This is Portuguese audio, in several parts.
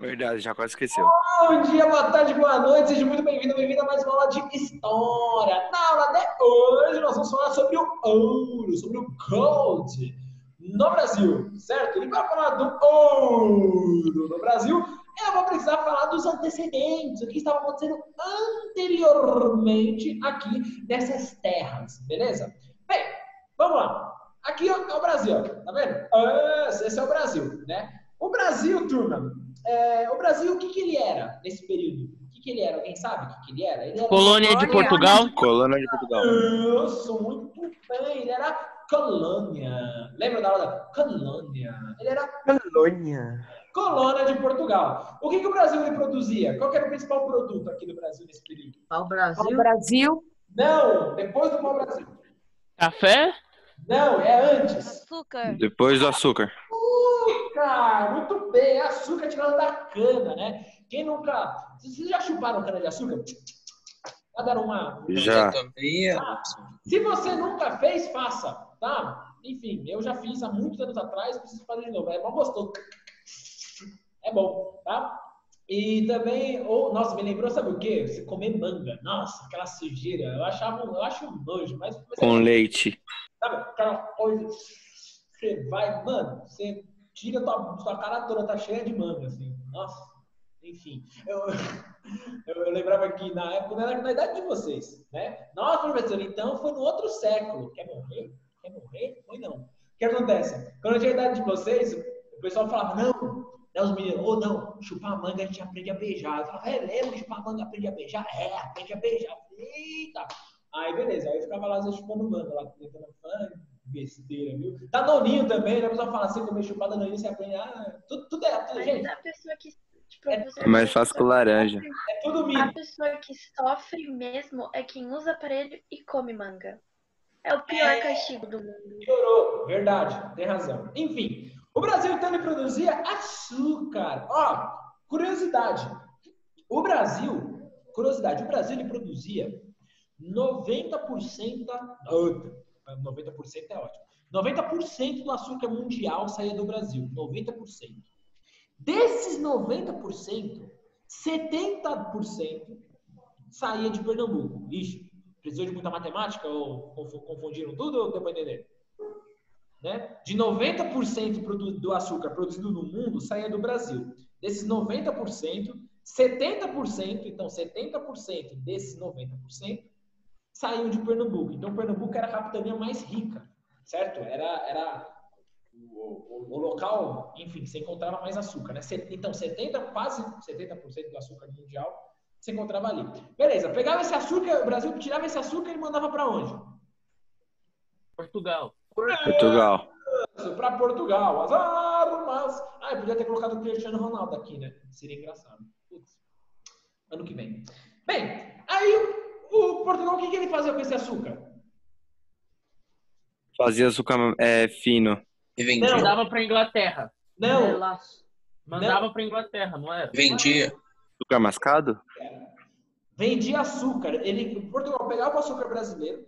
Verdade, já quase esqueceu. Bom dia, boa tarde, boa noite, seja muito bem-vindo, bem-vinda a mais uma aula de História. Na aula de hoje nós vamos falar sobre o ouro, sobre o gold no Brasil, certo? E para falar do ouro no Brasil, eu vou precisar falar dos antecedentes, o que estava acontecendo anteriormente aqui nessas terras, beleza? Bem, vamos lá. Aqui é o Brasil, ó, tá vendo? Esse é o Brasil, né? O Brasil, turma, o Brasil, o que ele era nesse período? O que ele era? Alguém sabe o que ele era? Ele era Colônia de Portugal? Colônia de Portugal. Isso, muito bem. Ele era colônia. Lembra da hora da colônia? Ele era colônia de Portugal. O que o Brasil ele produzia? Qual que era o principal produto aqui do Brasil nesse período? Pau-Brasil? Não, depois do pau-brasil. Café? Não, é antes. Açúcar. Depois do açúcar. Açúcar, muito bem. Açúcar tirado da cana, né? Quem nunca... Vocês já chuparam cana de açúcar? Já deram uma... Já. Se você nunca fez, faça, tá? Enfim, eu já fiz há muitos anos atrás, preciso fazer de novo. É bom gostoso. É bom, tá? E também, nossa, me lembrou, sabe o quê? Você comer manga. Nossa, aquela sujeira. Eu acho um nojo, mas... Com leite. Sabe, aquela coisa... Você vai, mano, você tira sua cara toda, tá cheia de manga, assim. Nossa, enfim. Eu lembrava que na época, na idade de vocês, né? Nossa, professor, então foi no outro século. Quer morrer? Quer morrer? Foi não. O que acontece? Quando eu tinha a idade de vocês, o pessoal falava, não, né, os meninos, não, chupar manga a gente aprende a beijar. Eu falava, lembra, chupar manga aprende a beijar? Aprende a beijar. Eita! Aí, beleza, aí eu ficava lá, às vezes, chupando manga, lá tentando besteira, viu? Danoninho também, né? A pessoa fala assim, comer chupar Danoninho, você aprende, tudo é, gente. A pessoa que, tipo, É mais fácil com laranja. É tudo mito. A pessoa que sofre mesmo é quem usa aparelho e come manga. É o pior castigo do mundo. Piorou, verdade, tem razão. Enfim, o Brasil, então, ele produzia açúcar. Ó, curiosidade. O Brasil, ele produzia 90%, 90% é ótimo. 90% do açúcar mundial saía do Brasil. 90%. Desses 90%, 70% saía de Pernambuco. Ixi, precisou de muita matemática ou confundiram tudo ou deu para entender? Né? De 90% do açúcar produzido no mundo saía do Brasil. Desses 90%, 70%, então 70% desses 90%, saíam de Pernambuco. Então, Pernambuco era a capitania mais rica, certo? Era o local, enfim, você encontrava mais açúcar, né? Então, quase 70% do açúcar mundial você encontrava ali. Beleza, pegava esse açúcar, o Brasil tirava esse açúcar e mandava para onde? Portugal. Para Portugal. As armas. Eu podia ter colocado o Cristiano Ronaldo aqui, né? Seria engraçado. Putz. Ano que vem. Bem, aí o Portugal, o que ele fazia com esse açúcar? Fazia açúcar fino. E vendia. Mandava pra Inglaterra. Não. Mandava pra Inglaterra, não era? Vendia. Açúcar mascado? Vendia açúcar. O Portugal pegava o açúcar brasileiro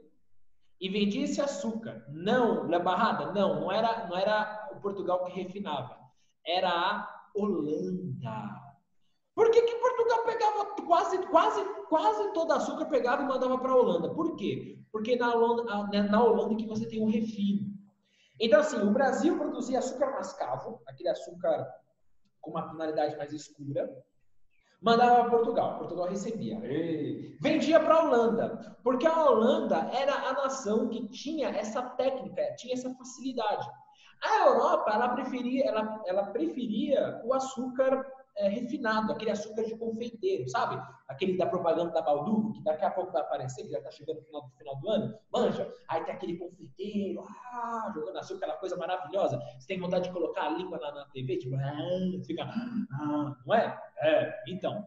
e vendia esse açúcar. Não, na barrada, não era o Portugal que refinava. Era a Holanda. Por que Portugal pegava quase todo açúcar, pegava e mandava para a Holanda? Por quê? Porque na Holanda que você tem um refino. Então, assim, o Brasil produzia açúcar mascavo, aquele açúcar com uma tonalidade mais escura, mandava para Portugal. Portugal recebia. Vendia para a Holanda, porque a Holanda era a nação que tinha essa técnica, tinha essa facilidade. A Europa, ela preferia o açúcar refinado, aquele açúcar de confeiteiro, sabe? Aquele da propaganda da Balduco, que daqui a pouco vai aparecer, que já tá chegando no final do ano, manja, aí tem aquele confeiteiro, jogando açúcar, aquela coisa maravilhosa, você tem vontade de colocar a língua na TV, tipo, fica, não é? Então,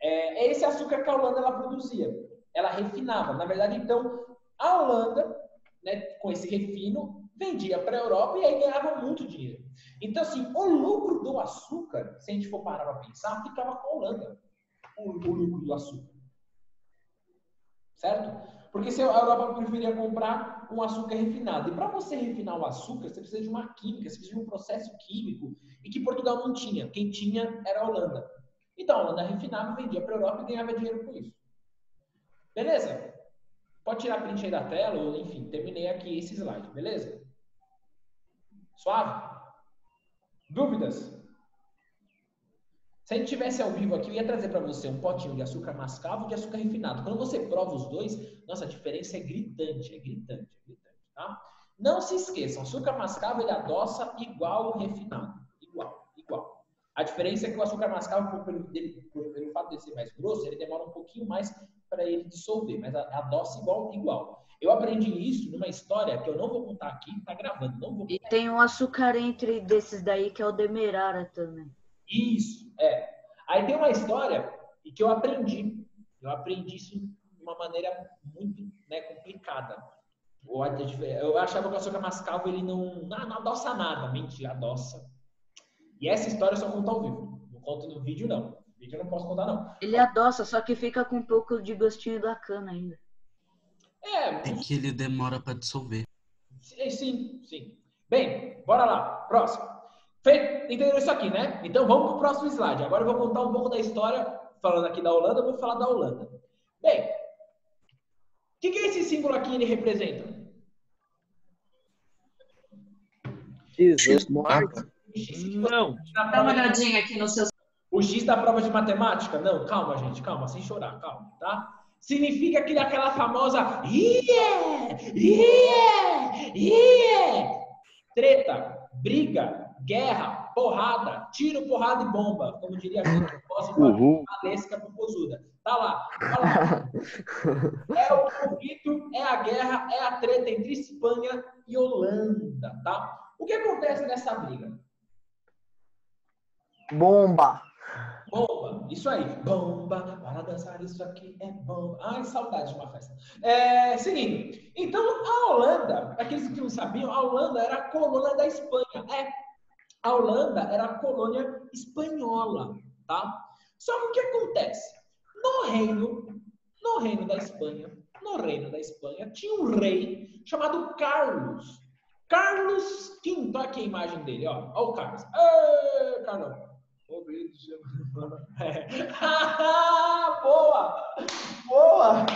é esse açúcar que a Holanda ela produzia, ela refinava, na verdade, então, a Holanda, né, com esse refino, vendia para a Europa e aí ganhava muito dinheiro. Então, assim, o lucro do açúcar, se a gente for parar para pensar, ficava com a Holanda, o lucro do açúcar. Certo? Porque se a Europa preferia comprar um açúcar refinado. E para você refinar o açúcar, você precisa de uma química, você precisa de um processo químico, e que Portugal não tinha. Quem tinha era a Holanda. Então, a Holanda refinava, vendia para a Europa e ganhava dinheiro com isso. Beleza? Pode tirar print aí da tela, ou enfim, terminei aqui esse slide, beleza? Suave? Dúvidas? Se a gente tivesse ao vivo aqui, eu ia trazer para você um potinho de açúcar mascavo e de açúcar refinado. Quando você prova os dois, nossa, a diferença é gritante, tá? Não se esqueçam, açúcar mascavo ele adoça igual o refinado. Igual. A diferença é que o açúcar mascavo, pelo fato de ser mais grosso, ele demora um pouquinho mais para ele dissolver, mas adoça igual. Eu aprendi isso numa história que eu não vou contar aqui, tá gravando, não vou contar. E tem um açúcar entre desses daí que é o demerara também. Isso, Aí tem uma história que eu aprendi. Eu aprendi isso de uma maneira muito complicada. Eu achava que o açúcar mascavo ele não adoça nada. Mentira, adoça. E essa história eu só conto ao vivo. Não conto no vídeo, não. No vídeo eu não posso contar, não. Ele adoça, só que fica com um pouco de gostinho da cana ainda. É que ele demora para dissolver. Sim. Bem, bora lá. Próximo. Entenderam isso aqui, né? Então vamos pro próximo slide. Agora eu vou contar um pouco da história, falando aqui da Holanda, eu vou falar da Holanda. Bem, o que é esse símbolo aqui ele representa? Jesus morto. Não. Dá uma olhadinha aqui no seu... O X da prova de matemática? Não, calma, gente, calma, sem chorar, calma, tá? Significa aquela famosa treta, briga, guerra, porrada, tiro, porrada e bomba, como diria a gente, Valesca Popozuda. Tá lá. É o conflito, é a guerra, é a treta entre Espanha e Holanda, tá? O que acontece nessa briga? Bomba, isso aí. Bomba, para dançar isso aqui é bomba. Ai, saudade de uma festa. Seguindo. Então, a Holanda, para aqueles que não sabiam, a Holanda era a colônia da Espanha. A Holanda era a colônia espanhola, tá? Só que o que acontece? No reino da Espanha, tinha um rei chamado Carlos. Carlos V, olha aqui a imagem dele, ó. Olha o Carlos. Ê, Carlão. Boa!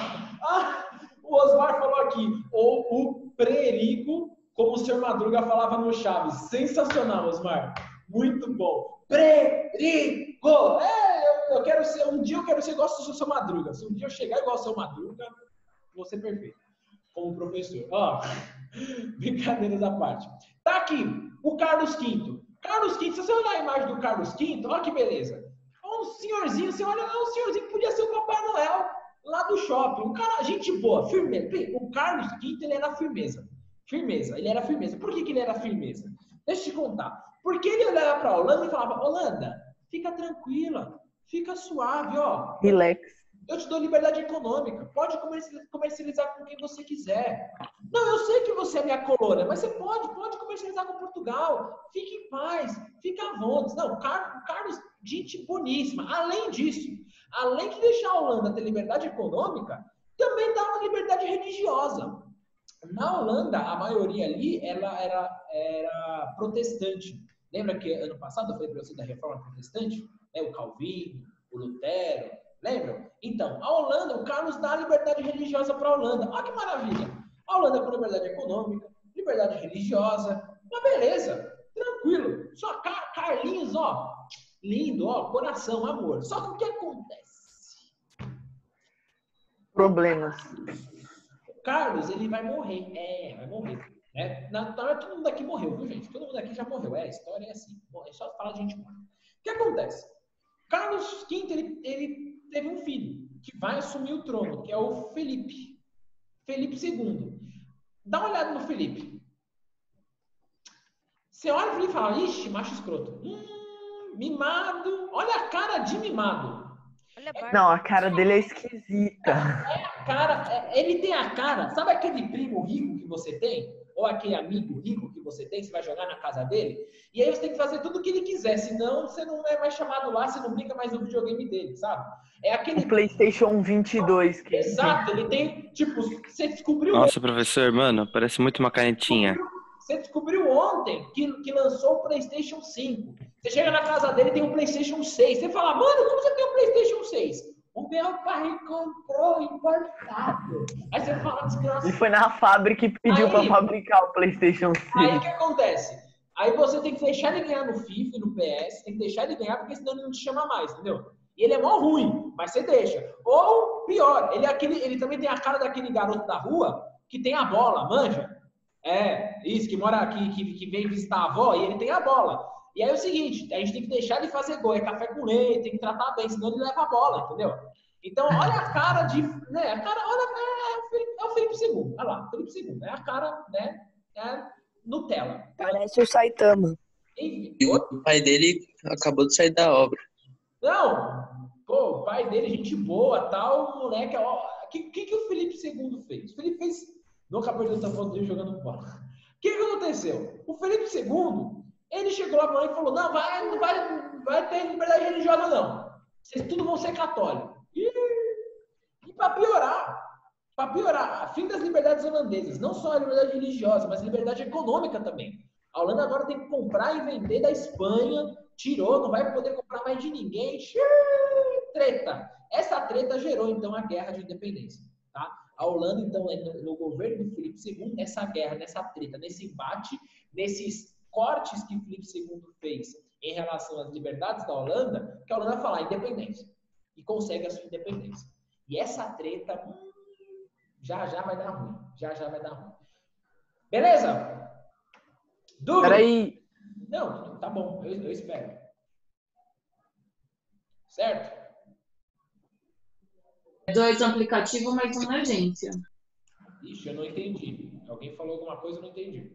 O Osmar falou aqui, ou o prerigo, como o senhor Madruga falava no Chaves. Sensacional, Osmar. Muito bom. Prerigo! Eu quero ser, um dia eu quero ser igual ao seu Madruga. Se um dia eu chegar igual ao seu Madruga, vou ser perfeito. Como professor. Ó, brincadeiras à parte. Tá aqui, o Carlos V. Carlos V, se você olhar a imagem do Carlos V, olha que beleza. Um senhorzinho, você olha lá, um senhorzinho que podia ser o Papai Noel lá do shopping. Um cara, gente boa, firmeza. O Carlos V, ele era firmeza. Ele era firmeza. Por que ele era firmeza? Deixa eu te contar. Porque ele olhava pra Holanda e falava, Holanda, fica tranquila, fica suave, ó. relax. Eu te dou liberdade econômica. Pode comercializar com quem você quiser. Não, eu sei que você é minha colônia, mas você pode comercializar com Portugal. Fique em paz, fique à vontade. Não, Carlos, gente boníssima. Além disso, além de deixar a Holanda ter liberdade econômica, também dá uma liberdade religiosa. Na Holanda, a maioria ali ela era protestante. Lembra que ano passado eu falei para você da reforma protestante? O Calvino, o Lutero. Lembram? Então, a Holanda, o Carlos dá a liberdade religiosa para a Holanda. Olha que maravilha. A Holanda com liberdade econômica, liberdade religiosa. Mas beleza, tranquilo. Só Carlinhos, ó, lindo, ó, coração, amor. Só que o que acontece? Problemas. O Carlos, ele vai morrer. Vai morrer. Né? Todo mundo aqui morreu, viu, gente? Todo mundo aqui já morreu. A história é assim. É só falar de gente morta. O que acontece? Carlos V, ele teve um filho que vai assumir o trono, que é o Felipe II. Dá uma olhada no Felipe. Você olha para ele e fala, ixi, macho escroto. Mimado. Olha a cara de mimado. Não, a cara dele é esquisita. Ele tem a cara, sabe aquele primo rico que você tem? ou aquele amigo rico que você tem, você vai jogar na casa dele, e aí você tem que fazer tudo o que ele quiser, senão você não é mais chamado lá, você não brinca mais no videogame dele, sabe? É aquele... O PlayStation 22. Exato, ele tem, tipo, você descobriu... Nossa, professor, mano, parece muito uma canetinha. Você descobriu ontem que lançou o PlayStation 5. Você chega na casa dele e tem um PlayStation 6. Você fala, mano, como você tem um PlayStation 6? O meu pai comprou importado. Aí você fala, desgraçado. E foi na fábrica e pediu pra fabricar o PlayStation 6. Aí o que acontece? Aí você tem que deixar ele ganhar no FIFA e no PS, tem que deixar ele ganhar, porque senão ele não te chama mais, entendeu? E ele é mó ruim, mas você deixa. Ou, pior, ele também tem a cara daquele garoto da rua que tem a bola, manja? Isso, que mora aqui, que vem visitar a avó e ele tem a bola. E aí é o seguinte, a gente tem que deixar ele fazer gol, é café com leite, tem que tratar bem, senão ele leva a bola, entendeu? Então, olha a cara de... Né, é o Felipe II, olha lá, Felipe II, é a cara, né, é Nutella. Parece o Saitama. Enfim, E o pai dele acabou de sair da obra. não, pô, o pai dele, gente boa, tal, o moleque, ó, o que o Felipe II fez? O Felipe fez... Não acabou de dar foto dele jogando bola. O que aconteceu? O Felipe II, ele chegou lá pra mãe e falou, não vai ter liberdade religiosa, não. Vocês tudo vão ser católicos. E pra piorar, a fim das liberdades holandesas, não só a liberdade religiosa, mas a liberdade econômica também. A Holanda agora tem que comprar e vender da Espanha, tirou, não vai poder comprar mais de ninguém. Treta. Essa treta gerou, então, a guerra de independência, tá? A Holanda, então, no governo do Filipe II, nessa guerra, nessa treta, nesse embate, nesses cortes que Filipe II fez em relação às liberdades da Holanda, que a Holanda fala independência. E consegue a sua independência. E essa treta, já vai dar ruim. Já vai dar ruim. Beleza? Dúvida? Peraí. Não, tá bom. Eu espero. Certo? 2 no aplicativo, mais 1 na agência. Ixi, eu não entendi. Alguém falou alguma coisa, eu não entendi.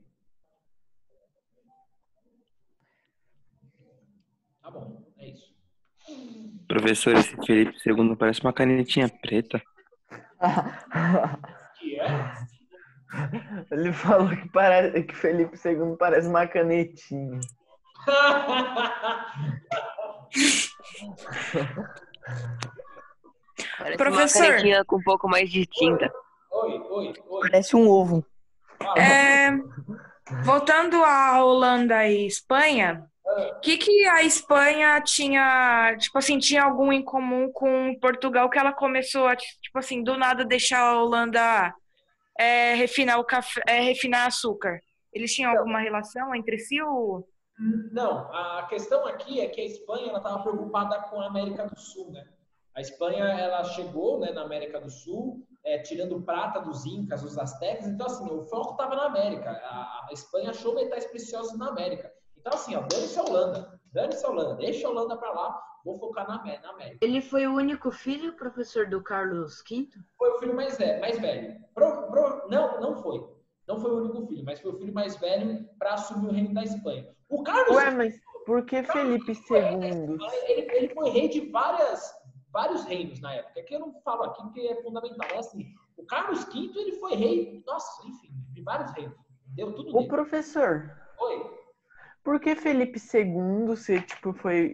Tá bom, é isso. Professor, esse Felipe II parece uma canetinha preta. Que é? Ele falou que Felipe II parece uma canetinha. Parece Professor. uma canetinha com um pouco mais de tinta. Oi. Parece um ovo. Voltando à Holanda e Espanha, o que a Espanha tinha, tipo assim, tinha algum em comum com Portugal que ela começou a, tipo assim, do nada deixar a Holanda refinar o café, refinar açúcar? Eles tinham alguma relação entre si ou... Não, a questão aqui é que a Espanha estava preocupada com a América do Sul, né? A Espanha, ela chegou, né, na América do Sul, tirando prata dos Incas, dos Aztecas. Então, assim, o foco estava na América. A Espanha achou metais preciosos na América. Então, assim, ó, dane-se a Holanda. Deixa a Holanda para lá, vou focar na América. Ele foi o único filho, professor, do Carlos V? Foi o filho mais velho. Não foi. Não foi o único filho, mas foi o filho mais velho para assumir o reino da Espanha. O Carlos... Ué, mas por que Felipe II? Ele foi rei de vários reinos na época. Que eu não falo aqui porque é fundamental. É assim, o Carlos V, ele foi rei, nossa, enfim, de vários reinos. Deu tudo Ô, dele. professor. Oi. Por que Felipe II,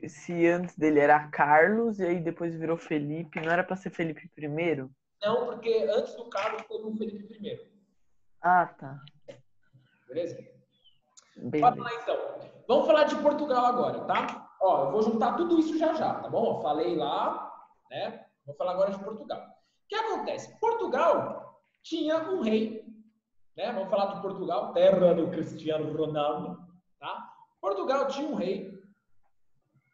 se antes dele era Carlos e aí depois virou Felipe, não era para ser Felipe I? Não, porque antes do Carlos teve um Felipe I. Ah, tá. Beleza? Vamos lá, então. Vamos falar de Portugal agora, tá? Ó, eu vou juntar tudo isso já, tá bom? Eu falei lá, né? Vou falar agora de Portugal. O que acontece? Portugal tinha um rei, né? Vamos falar de Portugal, terra do Cristiano Ronaldo, tá? Portugal tinha um rei.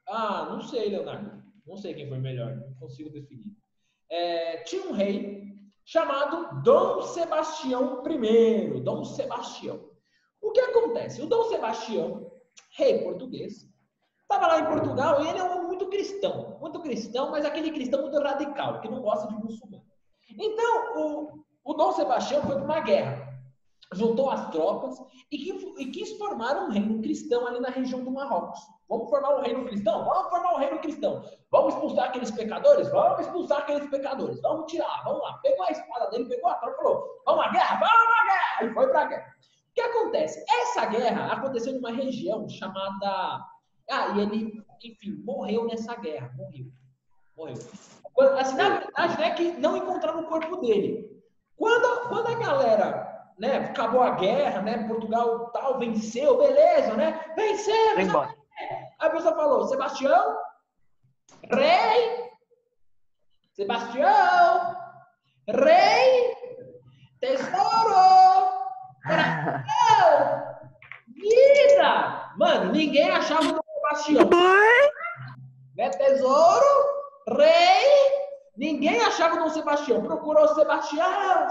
Ah, não sei, Leonardo. Não sei quem foi melhor, não consigo definir. Tinha um rei chamado Dom Sebastião I. Dom Sebastião. O que acontece? O Dom Sebastião, rei português, estava lá em Portugal e ele é um muito cristão, mas aquele cristão muito radical, que não gosta de muçulmano. Então, o Dom Sebastião foi para uma guerra, juntou as tropas e quis formar um reino cristão ali na região do Marrocos. Vamos formar um reino cristão? Vamos formar um reino cristão. Vamos expulsar aqueles pecadores? Vamos expulsar aqueles pecadores. Vamos tirar, vamos lá. Pegou a espada dele, pegou a tropa e falou, vamos à guerra? Vamos à guerra! E foi para a guerra. O que acontece? Essa guerra aconteceu numa região chamada... e ele, enfim, morreu nessa guerra. Morreu. Assim, na verdade, né, que não encontraram o corpo dele. Quando a galera, né, acabou a guerra, né, Portugal tal, venceu, beleza, né? Vencemos! Aí a pessoa falou, Sebastião, rei, Sebastião, rei, tesouro, coração, vida! Mano, ninguém achava o Sebastião. Né? Tesouro, rei, ninguém achava o Dom Sebastião. Procurou Sebastião,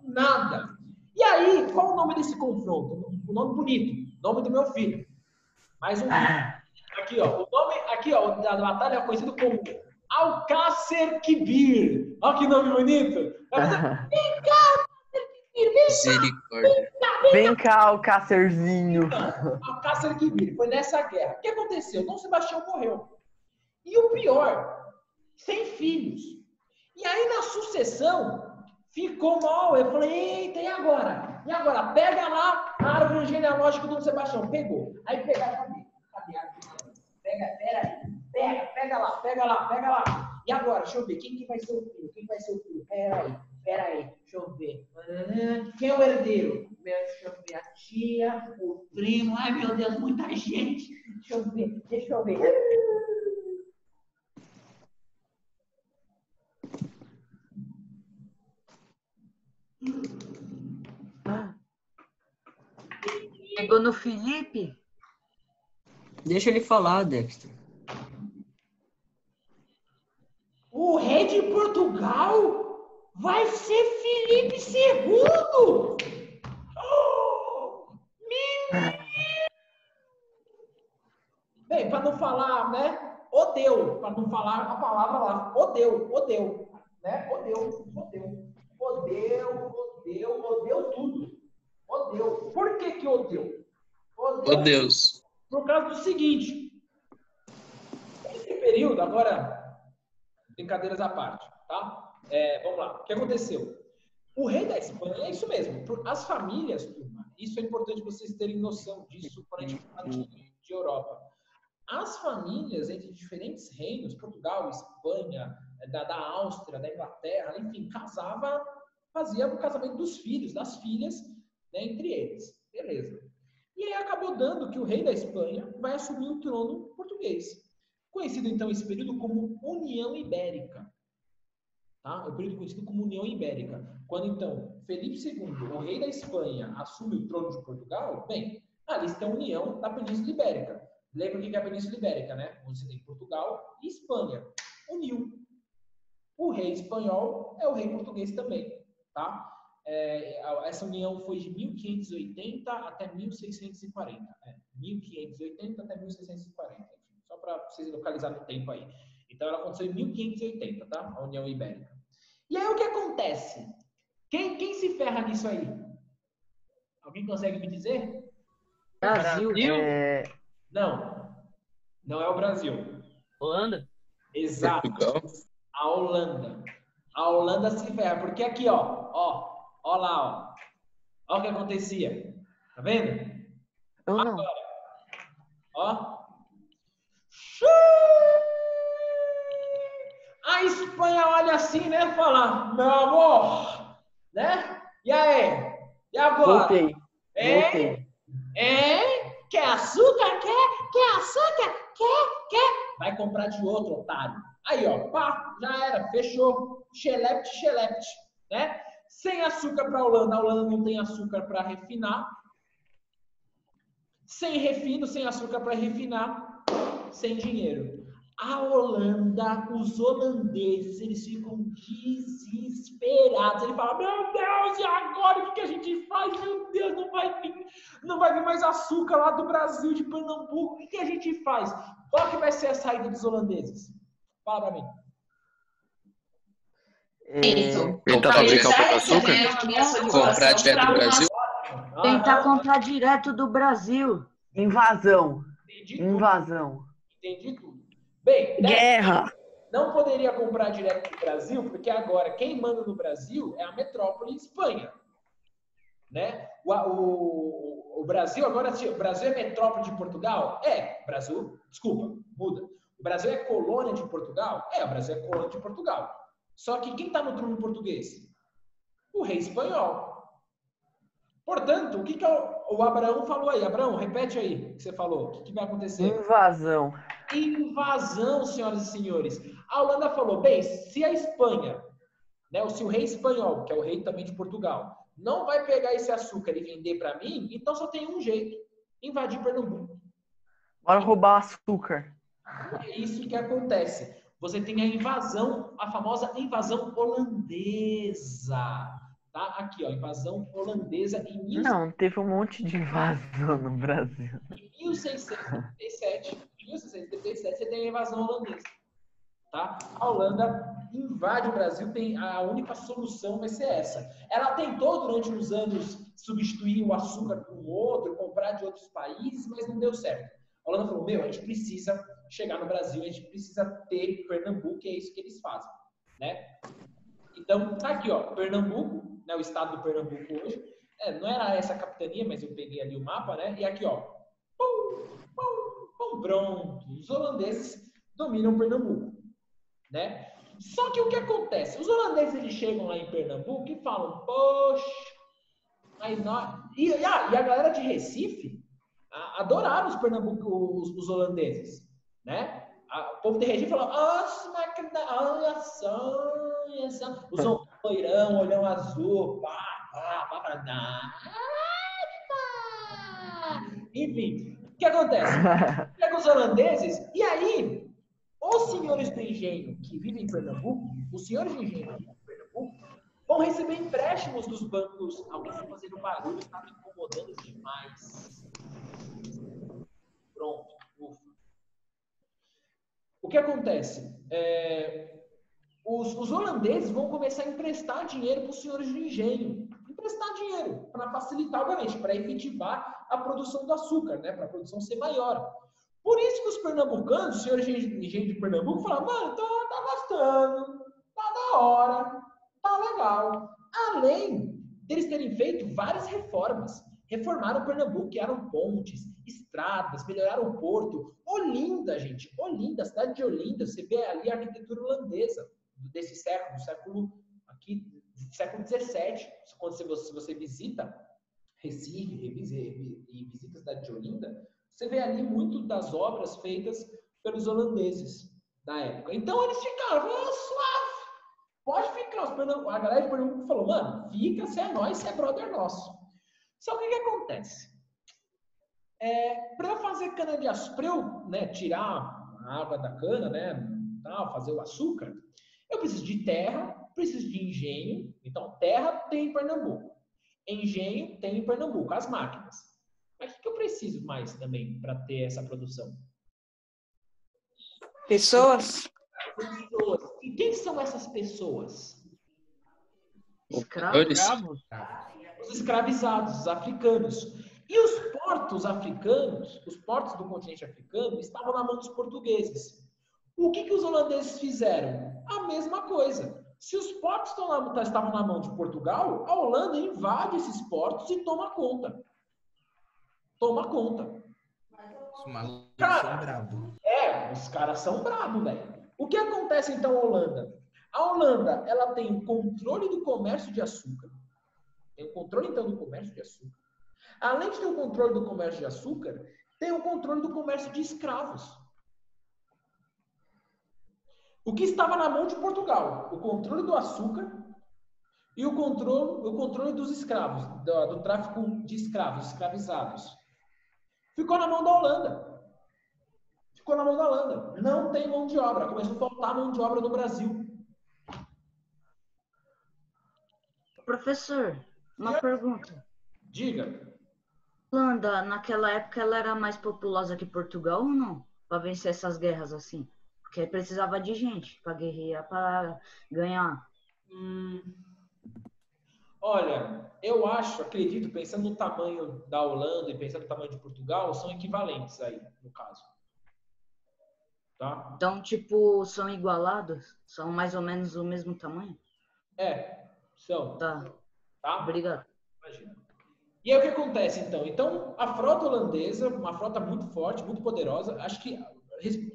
nada. E aí, qual o nome desse confronto? O nome bonito, nome do meu filho. Mais um. Aqui, ó. O nome aqui, ó, da batalha é conhecido como Alcácer Quibir. Olha que nome bonito. Vem cá, Misericórdia. Vem cá, Alcácerzinho. Alcácer Quibir. Foi nessa guerra. O que aconteceu? Dom Sebastião morreu. E o pior, sem filhos. E aí, na sucessão, ficou mal. Eu falei, eita, e agora? E agora? Pega lá a árvore genealógica do Dom Sebastião. Pegou. Aí pegaram, cadê a árvore? Pega lá. E agora? Deixa eu ver. Quem que vai ser o filho? Pera aí. Deixa eu ver. Quem é o herdeiro? Deixa eu ver. A tia, o primo. Ai, meu Deus, muita gente. Deixa eu ver. Chegou no Felipe? Deixa ele falar, Dexter. O rei de Portugal vai ser Felipe II! Bem, para não falar, né? Odeu, para não falar a palavra lá. Odeu, né? Odeu tudo. Odeu. Por que odeu? Oh, Deus. Por causa do seguinte. Esse período, agora, brincadeiras à parte, tá? Vamos lá. O que aconteceu? O rei da Espanha, é isso mesmo. As famílias, turma, isso é importante vocês terem noção disso quando a gente fala de Europa. As famílias entre diferentes reinos, Portugal, Espanha, da Áustria, da Inglaterra, enfim, fazia o casamento dos filhos, das filhas, né, entre eles. Beleza. E aí acabou dando que o rei da Espanha vai assumir o trono português. Conhecido, então, esse período como União Ibérica. Tá? É o período conhecido como União Ibérica. Quando, então, Felipe II, o rei da Espanha, assume o trono de Portugal, bem, ali está a união da Península Ibérica. Lembra o que é a Península Ibérica, né? Onde você tem Portugal e Espanha. Uniu. O rei espanhol é o rei português também, tá? Essa união foi de 1580 até 1640. 1580 até 1640. Só para vocês localizarem no tempo aí. Então, ela aconteceu em 1580, tá? A União Ibérica. E aí, o que acontece? Quem se ferra nisso aí? Alguém consegue me dizer? Brasil. Não é o Brasil. Holanda? Exato. Portugal. A Holanda. A Holanda se ferra. Porque aqui, ó lá, ó o que acontecia. Tá vendo? Eu não. Agora, ó. A Espanha olha assim, né? Fala, meu amor, né? E aí? E agora? Voltei. Quer açúcar? Quer açúcar? Quer? Vai comprar de outro, otário. Aí, ó, pá, já era, fechou. Xelept, né? Sem açúcar para a Holanda. A Holanda não tem açúcar para refinar. Sem refino, sem açúcar para refinar. Sem dinheiro. A Holanda, os holandeses, eles ficam desesperados. Ele fala, meu Deus, e agora o que a gente faz? Meu Deus, não vai vir mais açúcar lá do Brasil, de Pernambuco. O que a gente faz? Qual que vai ser a saída dos holandeses? Fala pra mim. Tentar fabricar o próprio açúcar? Comprar direto do Brasil? Tentar comprar direto do Brasil. Invasão. Entendi tudo. Bem, Guerra. não poderia comprar direto do Brasil, porque agora quem manda no Brasil é a metrópole Espanha. Né? O Brasil agora, o Brasil é metrópole de Portugal? Brasil, desculpa, muda. O Brasil é colônia de Portugal? O Brasil é colônia de Portugal. Só que quem está no trono português? O rei espanhol. Portanto, o que o Abraão falou aí? Abraão, repete aí o que você falou. O que vai acontecer? Invasão. Invasão, senhoras e senhores. A Holanda falou, bem, se a Espanha, né, se o rei espanhol, que é o rei também de Portugal, não vai pegar esse açúcar e vender para mim, então só tem um jeito, invadir Pernambuco. Bora roubar açúcar. É isso que acontece. Você tem a invasão, a famosa invasão holandesa. Tá? Aqui, ó, invasão holandesa em 16... Não, teve um monte de invasão no Brasil. Em 1637, você tem a invasão holandesa. Tá? A Holanda invade o Brasil, a única solução vai ser essa. Ela tentou durante uns anos substituir o açúcar por um outro, comprar de outros países, mas não deu certo. A Holanda falou, a gente precisa chegar no Brasil, a gente precisa ter Pernambuco, e é isso que eles fazem. Né? Então, tá aqui, ó, Pernambuco, né, o estado do Pernambuco hoje. Não era essa a capitania, mas eu peguei ali o mapa, né? E aqui, ó, pronto, os holandeses dominam Pernambuco. Né? Só que o que acontece? Os holandeses eles chegam lá em Pernambuco e falam, poxa, mas nós... e a galera de Recife adoraram os holandeses, né? O povo de Recife falou, olha só, os loirão, olhão azul, enfim, o que acontece? Chegam os holandeses e aí os senhores do engenho que vivem em Pernambuco, os senhores de engenho que vivem em Pernambuco, vão receber empréstimos dos bancos. Alguém está fazendo barulho, está me incomodando demais. Pronto, ufa. O que acontece? Os holandeses vão começar a emprestar dinheiro para os senhores de engenho. Emprestar dinheiro para facilitar, obviamente, para efetivar a produção do açúcar, né? Para a produção ser maior. Por isso que os pernambucanos, os senhores de engenho de Pernambuco, falam, mano, tá gostando, tá da hora, tá legal. Além deles terem feito várias reformas. Reformaram Pernambuco, criaram pontes, estradas, melhoraram o porto. Olinda, gente, Olinda, a cidade de Olinda, você vê ali a arquitetura holandesa desse século, século XVII. Quando você visita Recife e visita a cidade de Olinda, você vê ali muito das obras feitas pelos holandeses da época. Então eles ficaram, suave, pode ficar. A galera de Pernambuco falou, mano, fica, você é nós, você é brother nosso. Só que o que acontece? Para eu fazer cana-de-açúcar, para eu, né, tirar a água da cana, né, fazer o açúcar, eu preciso de terra, preciso de engenho. Então, terra tem em Pernambuco. Engenho tem em Pernambuco, as máquinas. Mas o que eu preciso mais também para ter essa produção? Pessoas? E quem são essas pessoas? Escravos. Os escravizados, os africanos. E os portos africanos, os portos do continente africano, estavam na mão dos portugueses. O que os holandeses fizeram? A mesma coisa. Se os portos estavam na mão de Portugal, a Holanda invade esses portos e toma conta. Toma conta. Os malucos são bravos. Os caras são bravos, velho. O que acontece então na Holanda? A Holanda, ela tem o controle do comércio de açúcar. Tem o controle, então, do comércio de açúcar. Além de ter o controle do comércio de açúcar, tem o controle do comércio de escravos. O que estava na mão de Portugal? O controle do açúcar e o controle dos escravos, do tráfico de escravos, escravizados. Ficou na mão da Holanda. Ficou na mão da Holanda. Não tem mão de obra. Começou a faltar mão de obra no Brasil. Professor, uma pergunta. Diga. Holanda, naquela época, ela era mais populosa que Portugal ou não? Para vencer essas guerras assim? Porque precisava de gente para guerrear, para ganhar. Olha, eu acredito, pensando no tamanho da Holanda e pensando no tamanho de Portugal, são equivalentes aí, no caso. tá? Então, tipo, são igualados? São mais ou menos o mesmo tamanho? São. Tá. Tá? Obrigado. Imagina. E aí o que acontece, então? Então, a frota holandesa, uma frota muito forte, muito poderosa, acho que,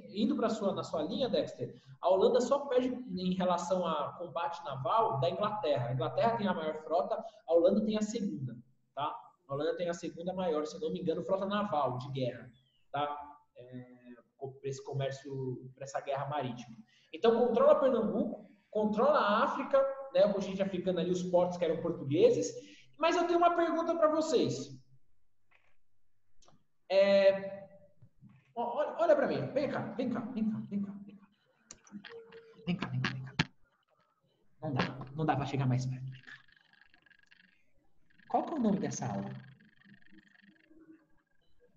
indo na sua linha, Dexter, a Holanda só perde em relação a combate naval da Inglaterra. A Inglaterra tem a maior frota, a Holanda tem a segunda, tá? A Holanda tem a segunda maior, se não me engano, frota naval de guerra, tá? Para esse comércio, para essa guerra marítima. Então, controla Pernambuco, controla a África, né, o continente africano ali, os portos que eram portugueses. Mas eu tenho uma pergunta para vocês. Olha para mim. Vem cá. Não dá para chegar mais perto. Qual que é o nome dessa aula?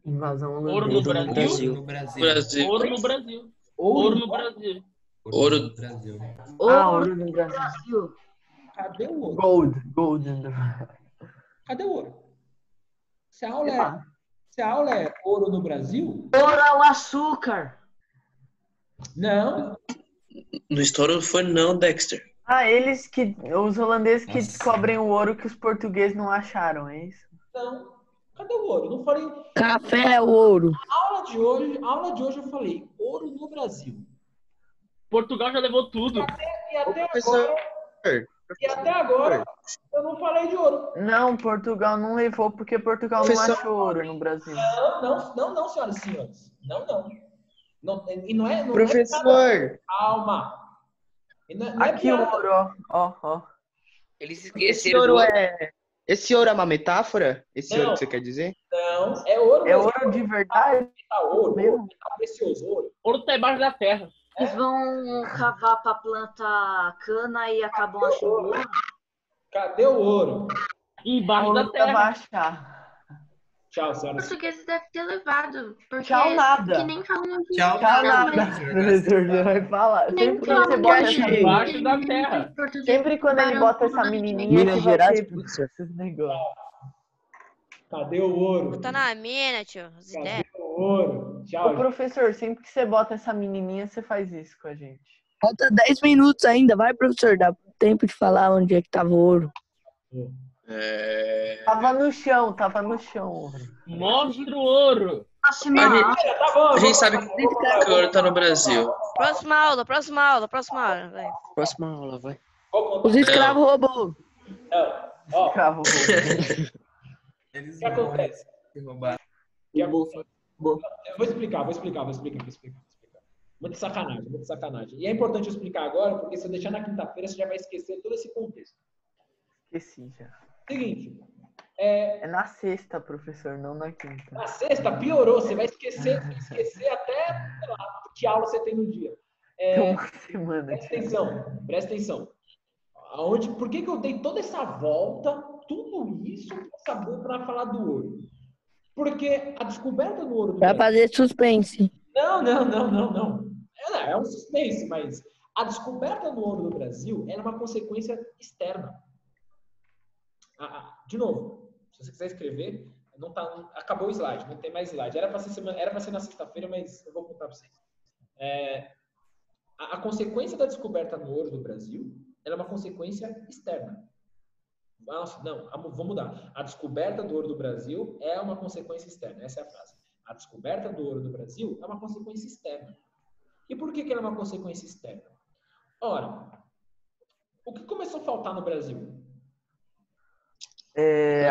Invasão Ouro no holandesa. Brasil. Ouro no Brasil. Ouro no Brasil. Ouro no Brasil. Ouro no Brasil. Cadê o ouro? Gold. Cadê o ouro? Se a aula é ouro no Brasil? Ouro é o açúcar. Não. No história foi não, Dexter. Os holandeses que descobrem o ouro que os portugueses não acharam, é isso? Não. Cadê o ouro? Não falei. Café é o ouro. Aula de hoje eu falei ouro no Brasil. Portugal já levou tudo. E até agora eu não falei de ouro. Não, Portugal não levou porque Portugal não achou ouro no Brasil. Não, senhoras e senhores. Não, e não é. Professor! Calma. Aqui o ouro, ó. Eles esqueceram. Esse ouro é uma metáfora? Esse Não. ouro que você quer dizer? Não, é ouro. É ouro de verdade? Ouro, precioso, ouro. Ouro tá embaixo da terra. Eles vão cavar para plantar cana e acabam achando ouro. Cadê o ouro? Embaixo da terra. Vai achar. Tchau, Os senhoras. portugueses devem ter levado. Porque Tchau, nada. Que nem falam de Tchau, nada. Professor, você vai falar. Sempre que você bota essa Embaixo da terra. Sempre quando ele bota essa menininha, Minas Gerais, esses negócios. Cadê o ouro? Tá na mina, tio. As Cadê ideias. o ouro? Tchau. Ô, professor, sempre que você bota essa menininha, você faz isso com a gente. Falta 10 minutos ainda. Vai, professor. Dá tempo de falar onde é que tava o ouro. Tava no chão. Mostra o ouro. A gente sabe que o ouro tá no Brasil. Próxima aula. Vai. Próxima aula, vai. Os escravos roubou. Escravo Eles O que acontece? roubaram. Eu vou explicar. Muita sacanagem. E é importante eu explicar agora, porque se eu deixar na quinta-feira, você já vai esquecer todo esse contexto. Esqueci já. Seguinte. É na sexta, professor, não na quinta. Na sexta, piorou. Você vai esquecer até, sei lá, que aula você tem no dia. Uma semana. Presta atenção. Por que eu dei toda essa volta, tudo isso, para falar do ouro? Porque a descoberta do ouro... Pra fazer suspense. Não. É um suspense, mas a descoberta do ouro no Brasil era uma consequência externa. De novo, se você quiser escrever, acabou o slide, não tem mais slide. Era para ser na sexta-feira, mas eu vou contar para vocês. A consequência da descoberta do ouro do Brasil era uma consequência externa. Vou mudar. A descoberta do ouro do Brasil é uma consequência externa. Essa é a frase. A descoberta do ouro do Brasil é uma consequência externa. E por que ela é uma consequência externa? Ora, o que começou a faltar no Brasil?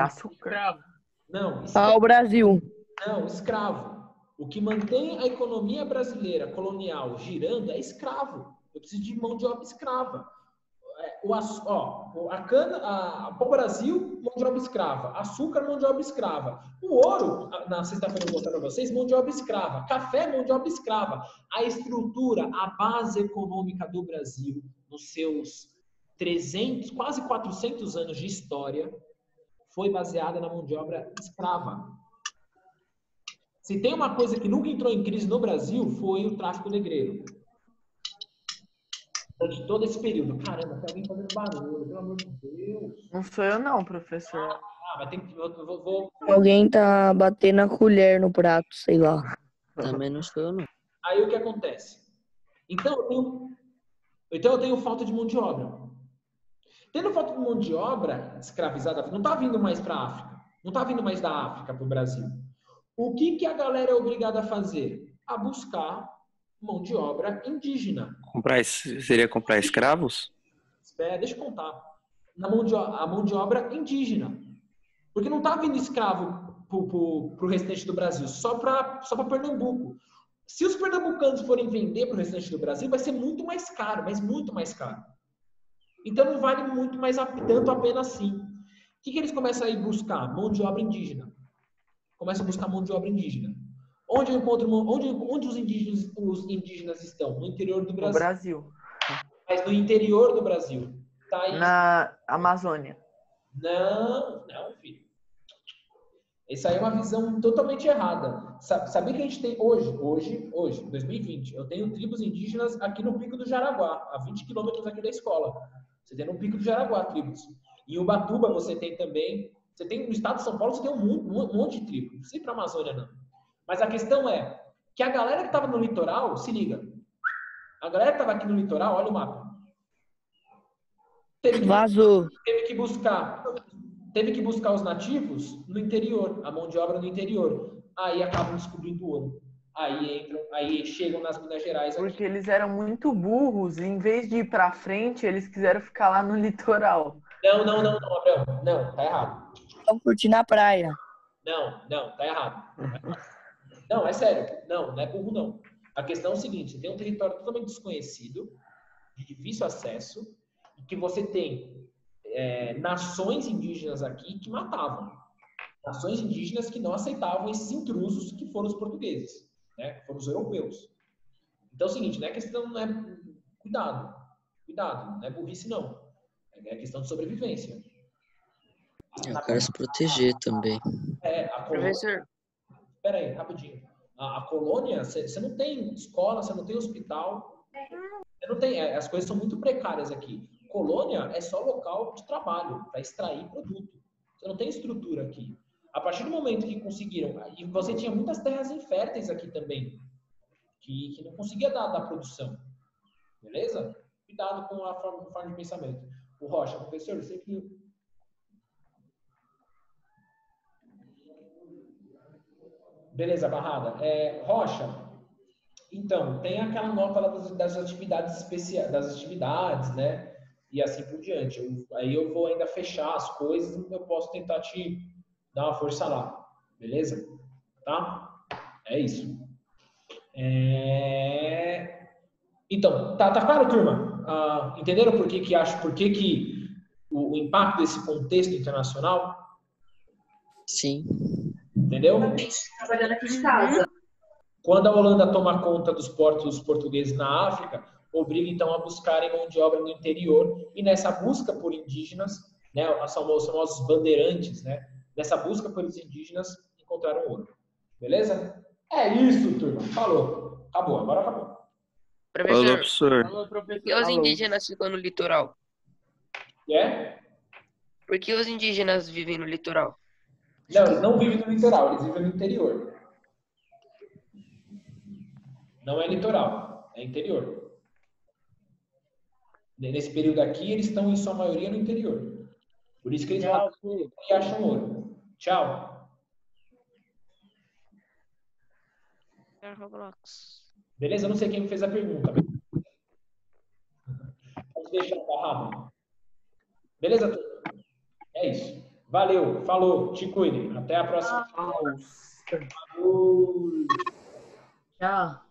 Açúcar. Não. O Brasil. Não, escravo. O que mantém a economia brasileira colonial girando é escravo. Eu preciso de mão de obra escrava. O Brasil, mão de obra escrava. Açúcar, mão de obra escrava. O ouro, na sexta-feira eu vou mostrar para vocês, mão de obra escrava. Café, mão de obra escrava. A estrutura, a base econômica do Brasil, nos seus 300, quase 400 anos de história, foi baseada na mão de obra escrava. Se tem uma coisa que nunca entrou em crise no Brasil, foi o tráfico negreiro. De todo esse período. Caramba, tem alguém fazendo barulho, pelo amor de Deus. Não sou eu não, professor. Mas tem que... Alguém tá batendo a colher no prato, sei lá. Também não sou eu, não. Aí o que acontece? Então eu tenho falta de mão de obra. Tendo falta de mão de obra escravizada, não está vindo mais para a África. Não está vindo mais da África para o Brasil. O que a galera é obrigada a fazer? A buscar mão de obra indígena. Seria comprar escravos? Espera, deixa eu contar. A mão de obra indígena. Porque não está vindo escravo para o restante do Brasil, só para Pernambuco. Se os pernambucanos forem vender para o restante do Brasil, vai ser muito mais caro, mas muito mais caro. Então não vale muito mais tanto a pena assim. O que eles começam a ir buscar? Mão de obra indígena. Começam a buscar mão de obra indígena. Onde eu encontro onde os indígenas estão? No interior do Brasil. No Brasil. Mas no interior do Brasil. Tá aí. Na Amazônia. Não, filho. Essa aí é uma visão totalmente errada. Sabia que a gente tem hoje, 2020, eu tenho tribos indígenas aqui no Pico do Jaraguá, a 20 quilômetros aqui da escola. Você tem no Pico do Jaraguá tribos. Em Ubatuba você tem também. Você tem no estado de São Paulo, você tem um monte de tribos. Não precisa ir para a Amazônia, não. Mas a questão é que a galera que estava no litoral, se liga. A galera que estava aqui no litoral, olha o mapa. Vazou. Teve que buscar os nativos no interior, a mão de obra no interior. Aí acabam descobrindo ouro. Aí chegam nas Minas Gerais. Porque eles eram muito burros e em vez de ir pra frente, eles quiseram ficar lá no litoral. Não, Abel. Não, tá errado. Vamos curtir na praia. Não, tá errado. Não, é sério. Não é burro, não. A questão é o seguinte, você tem um território totalmente desconhecido, de difícil acesso, e que você tem nações indígenas aqui que matavam. Nações indígenas que não aceitavam esses intrusos que foram os portugueses, né? Que foram os europeus. Então é o seguinte, não é questão, não é... Cuidado, não é burrice, não. É questão de sobrevivência. Eu quero se proteger também. Professor. Espera aí, rapidinho. A colônia, você não tem escola, você não tem hospital. Você não tem, as coisas são muito precárias aqui. Colônia é só local de trabalho, para extrair produto. Você não tem estrutura aqui. A partir do momento que conseguiram... E você tinha muitas terras inférteis aqui também, que não conseguia dar produção. Beleza? Cuidado com a forma de pensamento. O Rocha, professor, você que... Beleza, Barrada. Rocha, então, tem aquela nota lá das atividades especiais, das atividades, né? E assim por diante. Aí eu vou ainda fechar as coisas e eu posso tentar te dar uma força lá. Beleza? Tá? É isso. Então, tá claro, turma? Entenderam por que o impacto desse contexto internacional? Sim. Entendeu? Trabalhando aqui de casa. Quando a Holanda toma conta dos portos portugueses na África, obriga então a buscarem mão de obra no interior, e nessa busca por indígenas, né, são os bandeirantes, né? Nessa busca pelos indígenas, encontraram ouro. Beleza? É isso, turma. Falou. Acabou, agora acabou. Professor. Alô, professor. Por que os indígenas ficam no litoral? Por que os indígenas vivem no litoral? Não, eles não vivem no litoral, eles vivem no interior. Não é litoral, é interior. Nesse período aqui, eles estão em sua maioria no interior. Por isso que eles vão e acham ouro. Tchau. Beleza? Eu não sei quem me fez a pergunta. Pode deixar barrado. Beleza, turma? É isso. Valeu, falou, te cuidem. Até a próxima. Tchau.